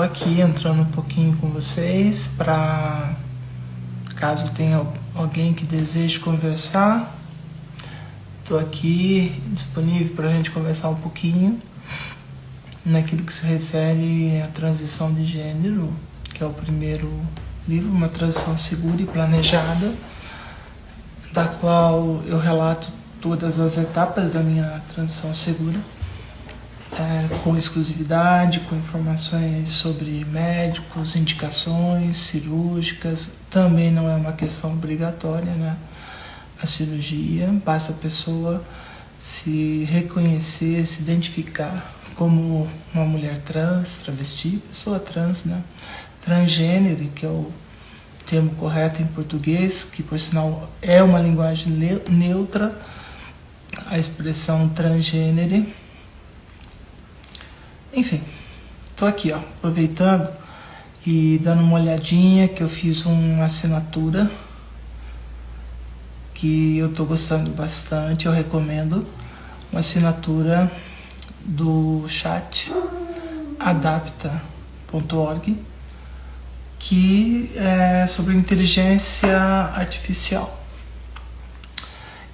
Tô aqui entrando um pouquinho com vocês para, caso tenha alguém que deseje conversar, tô aqui disponível para a gente conversar um pouquinho naquilo que se refere à transição de gênero, que é o primeiro livro, uma transição segura e planejada, da qual eu relato todas as etapas da minha transição segura, com exclusividade, com informações sobre médicos, indicações cirúrgicas. Também não é uma questão obrigatória, né? A cirurgia, basta a pessoa se reconhecer, se identificar como uma mulher trans, travesti, pessoa trans, né? Transgênero, que é o termo correto em português, que por sinal é uma linguagem neutra, a expressão transgênero. Enfim, tô aqui, ó, aproveitando e dando uma olhadinha, que eu fiz uma assinatura que eu tô gostando bastante, eu recomendo, uma assinatura do chat adapta.org, que é sobre inteligência artificial.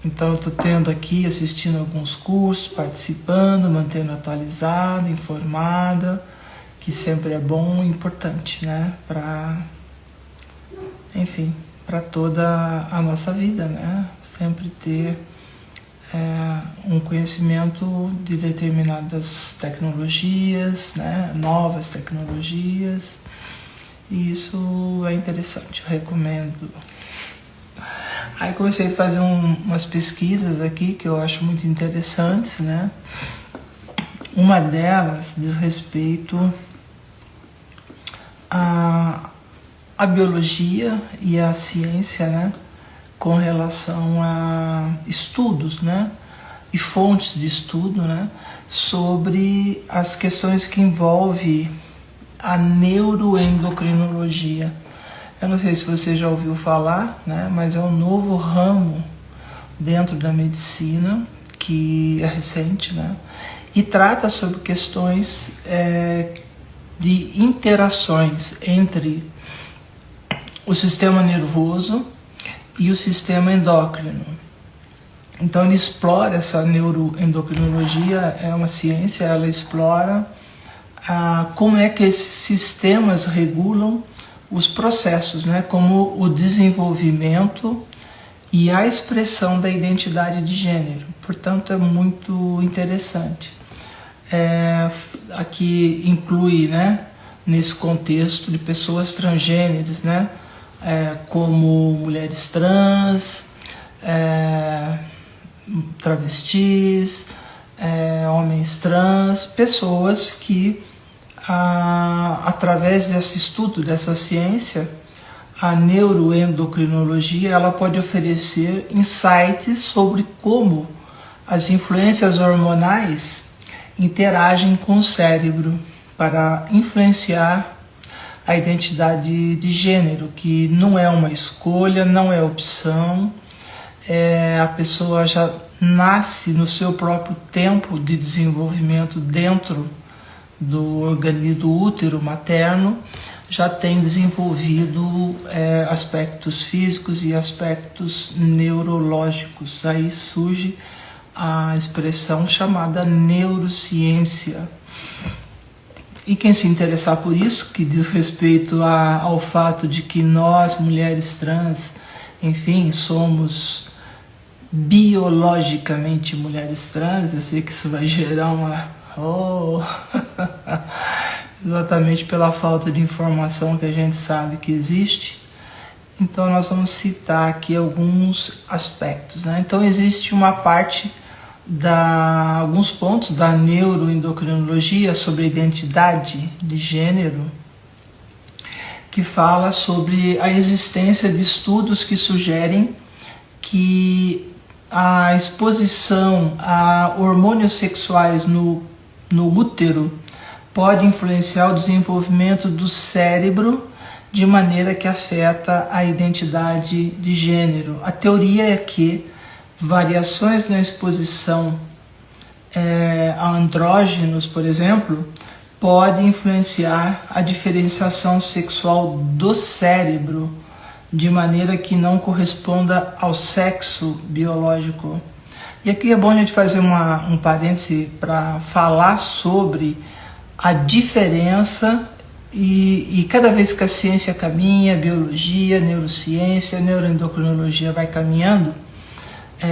Então eu estou tendo aqui, assistindo alguns cursos, participando, mantendo atualizada, informada, que sempre é bom e importante, né? Enfim, para toda a nossa vida, né? Sempre ter um conhecimento de determinadas tecnologias, né? Novas tecnologias, e isso é interessante, eu recomendo. Aí comecei a fazer umas pesquisas aqui que eu acho muito interessantes, né? Uma delas diz respeito à biologia e à ciência, né? Com relação a estudos, né? E fontes de estudo, né? Sobre as questões que envolvem a neuroendocrinologia. Eu não sei se você já ouviu falar, né, mas é um novo ramo dentro da medicina, que é recente, né, e trata sobre questões de interações entre o sistema nervoso e o sistema endócrino. Então ele explora essa neuroendocrinologia, é uma ciência, ela explora como é que esses sistemas regulam os processos, né, como o desenvolvimento e a expressão da identidade de gênero. Portanto, é muito interessante. Aqui inclui, né, nesse contexto de pessoas transgêneros, né, como mulheres trans, travestis, homens trans, pessoas que através desse estudo, dessa ciência, a neuroendocrinologia, ela pode oferecer insights sobre como as influências hormonais interagem com o cérebro para influenciar a identidade de gênero, que não é uma escolha, não é opção, a pessoa já nasce no seu próprio tempo de desenvolvimento dentro do organismo, do útero materno, já tem desenvolvido aspectos físicos e aspectos neurológicos. Aí surge a expressão chamada neurociência. E quem se interessar por isso, que diz respeito ao fato de que nós, mulheres trans, enfim, somos biologicamente mulheres trans, eu sei que isso vai gerar uma... exatamente pela falta de informação que a gente sabe que existe. Então nós vamos citar aqui alguns aspectos, né? Então existe uma parte, alguns pontos da neuroendocrinologia sobre a identidade de gênero, que fala sobre a existência de estudos que sugerem que a exposição a hormônios sexuais no útero pode influenciar o desenvolvimento do cérebro de maneira que afeta a identidade de gênero. A teoria é que variações na exposição a andrógenos, por exemplo, pode influenciar a diferenciação sexual do cérebro de maneira que não corresponda ao sexo biológico. E aqui é bom a gente fazer um parêntese para falar sobre a diferença e cada vez que a ciência caminha, a biologia, a neurociência, a neuroendocrinologia vai caminhando,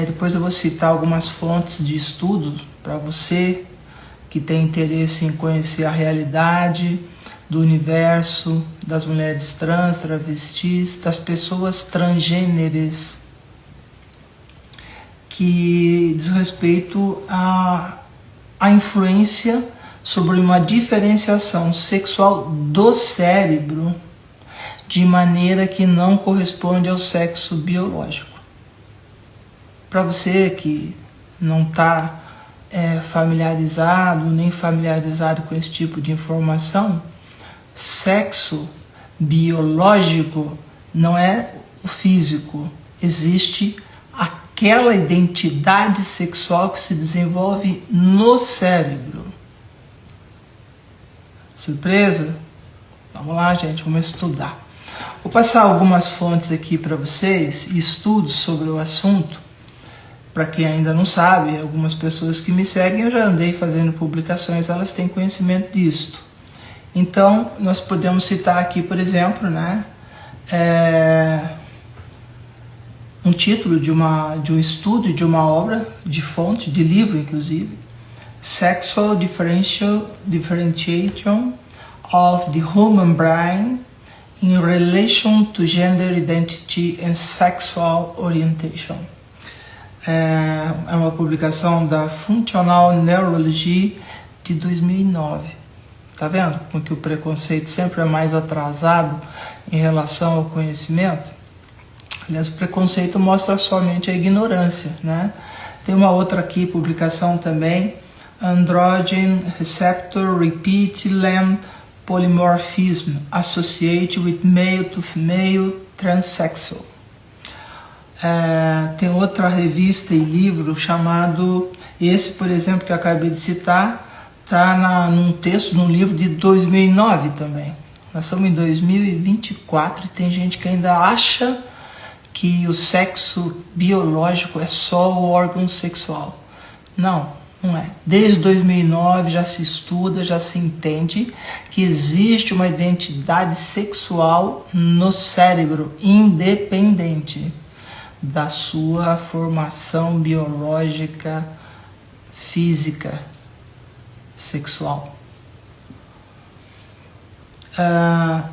depois eu vou citar algumas fontes de estudo para você que tem interesse em conhecer a realidade do universo, das mulheres trans, travestis, das pessoas transgêneres, que diz respeito à influência sobre uma diferenciação sexual do cérebro de maneira que não corresponde ao sexo biológico. Para você que não está familiarizado, nem familiarizado com esse tipo de informação, sexo biológico não é o físico, existe aquela identidade sexual que se desenvolve no cérebro. Surpresa? Vamos lá, gente, vamos estudar. Vou passar algumas fontes aqui para vocês, estudos sobre o assunto. Para quem ainda não sabe, algumas pessoas que me seguem, eu já andei fazendo publicações, elas têm conhecimento disto. Então, nós podemos citar aqui, por exemplo, né, um título de um estudo, de uma obra, de fonte, de livro inclusive, Sexual Differentiation of the Human Brain in Relation to Gender Identity and Sexual Orientation. É uma publicação da Functional Neurology de 2009. Tá vendo como que o preconceito sempre é mais atrasado em relação ao conhecimento? Aliás, o preconceito mostra somente a ignorância, né? Tem uma outra aqui, publicação também, Androgen Receptor Repeat Lamb Polymorphism Associated with Male to Female Transsexual. Tem outra revista e livro chamado, esse por exemplo que eu acabei de citar, está num texto, num livro de 2009 também. Nós estamos em 2024 e tem gente que ainda acha que o sexo biológico é só o órgão sexual. Não, não é. Desde 2009 já se estuda, já se entende que existe uma identidade sexual no cérebro, independente da sua formação biológica, física, sexual.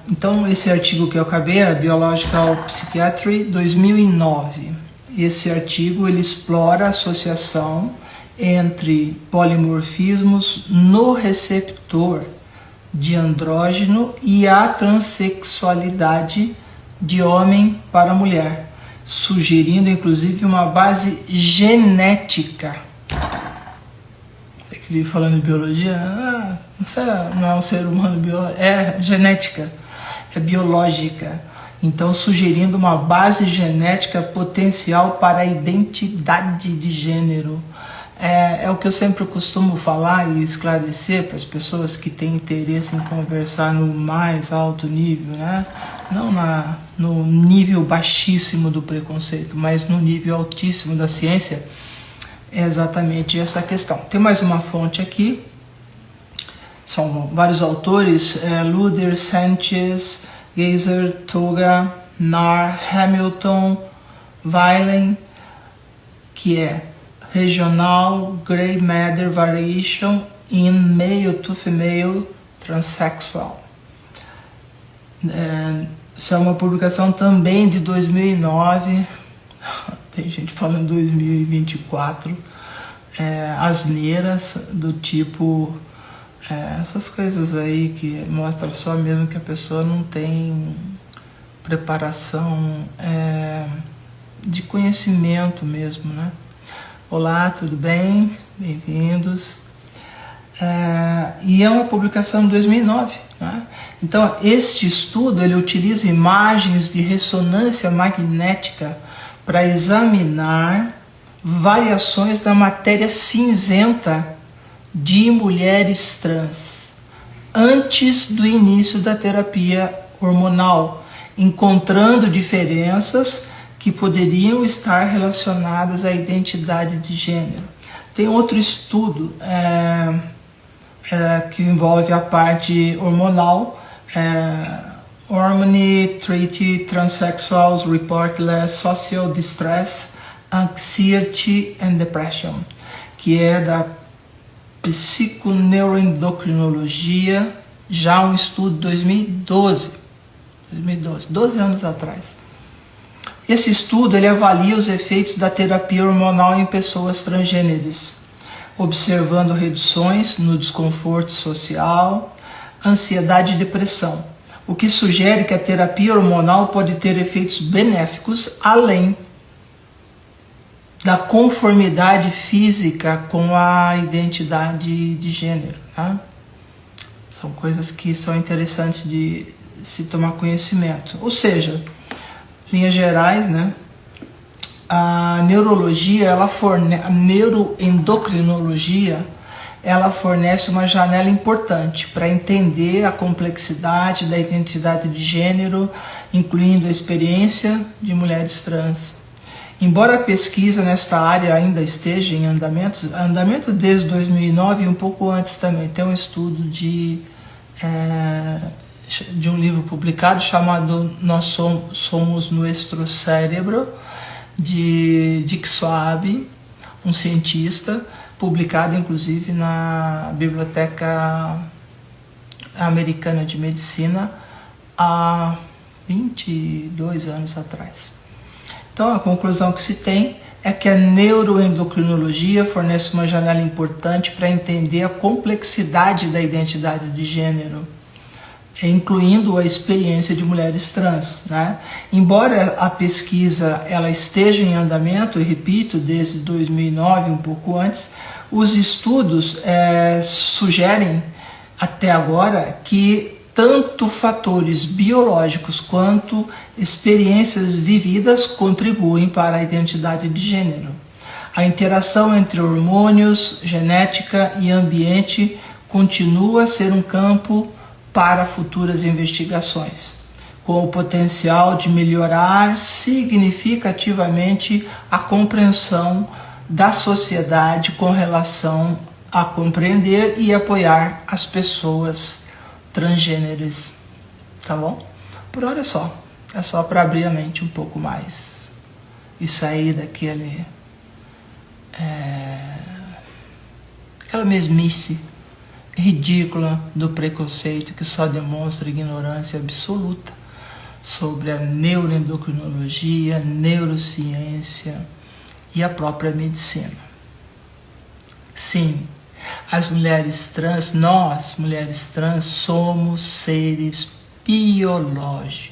Então, esse artigo que eu acabei, a Biological Psychiatry, 2009. Esse artigo ele explora a associação entre polimorfismos no receptor de andrógeno e a transexualidade de homem para mulher, sugerindo inclusive uma base genética. Você que vive falando de biologia, você não é um ser humano biológico, é genética, é biológica. Então, sugerindo uma base genética potencial para a identidade de gênero. É o que eu sempre costumo falar e esclarecer para as pessoas que têm interesse em conversar no mais alto nível, né? Não no nível baixíssimo do preconceito, mas no nível altíssimo da ciência. É exatamente essa questão. Tem mais uma fonte aqui. São vários autores, Luder, Sanchez, Geiser, Toga, Nar, Hamilton, Weilen, que é Regional Grey Matter Variation in Male to Female Transsexual. Essa é uma publicação também de 2009, tem gente falando 2024, asneiras do tipo, essas coisas aí que mostram só mesmo que a pessoa não tem preparação de conhecimento mesmo, né? Olá, tudo bem? Bem-vindos. E é uma publicação de 2009. Né? Então, este estudo ele utiliza imagens de ressonância magnética para examinar variações da matéria cinzenta de mulheres trans. antes do início da terapia hormonal, encontrando diferenças que poderiam estar relacionadas à identidade de gênero. Tem outro estudo que envolve a parte hormonal, Hormone Treated Transsexuals Report Less Social Distress, Anxiety and Depression, que é da psiconeuroendocrinologia, já um estudo de 2012, 12 anos atrás. Esse estudo ele avalia os efeitos da terapia hormonal em pessoas transgêneres, observando reduções no desconforto social, ansiedade e depressão, o que sugere que a terapia hormonal pode ter efeitos benéficos além da conformidade física com a identidade de gênero. Tá? São coisas que são interessantes de se tomar conhecimento. Ou seja, linhas gerais, né? A neurologia, a neuroendocrinologia, ela fornece uma janela importante para entender a complexidade da identidade de gênero, incluindo a experiência de mulheres trans. Embora a pesquisa nesta área ainda esteja em andamento desde 2009 e um pouco antes também, tem um estudo de um livro publicado chamado Nós Somos Nuestro Cérebro, de Dick Schwab, um cientista, publicado inclusive na Biblioteca Americana de Medicina há 22 anos atrás. Então a conclusão que se tem é que a neuroendocrinologia fornece uma janela importante para entender a complexidade da identidade de gênero, incluindo a experiência de mulheres trans, né? Embora a pesquisa ela esteja em andamento, e repito, desde 2009, um pouco antes, os estudos sugerem até agora que tanto fatores biológicos quanto experiências vividas contribuem para a identidade de gênero. A interação entre hormônios, genética e ambiente continua a ser um campo para futuras investigações, com o potencial de melhorar significativamente a compreensão da sociedade com relação a compreender e apoiar as pessoas transgêneres. Tá bom? Por hora é só para abrir a mente um pouco mais e sair daquela mesmice ridícula do preconceito que só demonstra ignorância absoluta sobre a neuroendocrinologia, neurociência e a própria medicina. Sim, as mulheres trans, nós, mulheres trans, somos seres biológicos.